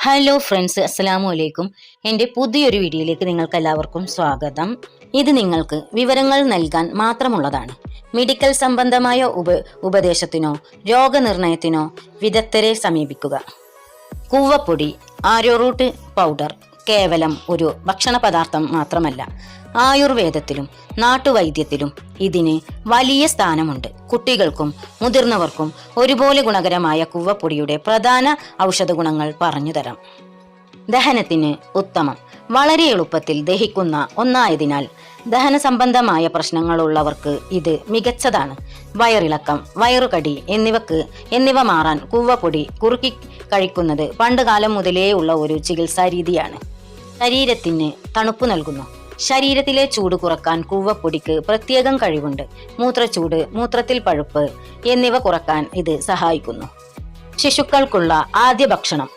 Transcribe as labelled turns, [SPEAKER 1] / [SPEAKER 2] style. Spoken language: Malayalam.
[SPEAKER 1] ഹലോ ഫ്രണ്ട്സ്, അസ്സലാമു അലൈക്കും. എൻ്റെ പുതിയൊരു വീഡിയോയിലേക്ക് നിങ്ങൾക്ക് എല്ലാവർക്കും സ്വാഗതം. ഇത് നിങ്ങൾക്ക് വിവരങ്ങൾ നൽകാൻ മാത്രമുള്ളതാണ്. മെഡിക്കൽ സംബന്ധമായ ഉപദേശത്തിനോ രോഗനിർണയത്തിനോ വിദഗ്ധരെ സമീപിക്കുക. കൂവപ്പൊടി, ആരോറൂട്ട് പൗഡർ കേവലം ഒരു ഭക്ഷണ പദാർത്ഥം മാത്രമല്ല, ആയുർവേദത്തിലും നാട്ടുവൈദ്യത്തിലും ഇതിന് വലിയ സ്ഥാനമുണ്ട്. കുട്ടികൾക്കും മുതിർന്നവർക്കും ഒരുപോലെ ഗുണകരമായ കൂവപ്പൊടിയുടെ പ്രധാന ഔഷധ ഗുണങ്ങൾ പറഞ്ഞു തരാം. ദഹനത്തിന് ഉത്തമം, വളരെ എളുപ്പത്തിൽ ദഹിക്കുന്ന ഒന്നായതിനാൽ ദഹന സംബന്ധമായ പ്രശ്നങ്ങളുള്ളവർക്ക് ഇത് മികച്ചതാണ്. വയറിളക്കം, വയറുകടി എന്നിവ മാറാൻ കൂവപ്പൊടി കുറുക്കി കഴിക്കുന്നത് പണ്ടുകാലം മുതലേ ഉള്ള ഒരു ചികിത്സാ രീതിയാണ്. ശരീരത്തിന് തണുപ്പ് നൽകുന്നു. ശരീരത്തിലെ ചൂട് കുറക്കാൻ കൂവപ്പൊടിക്ക് പ്രത്യേകം കഴിവുണ്ട്. മൂത്രച്ചൂട്, മൂത്രത്തിൽ പഴുപ്പ് എന്നിവ കുറക്കാൻ ഇത് സഹായിക്കുന്നു. ശിശുക്കൾക്കുള്ള ആദ്യ ഭക്ഷണം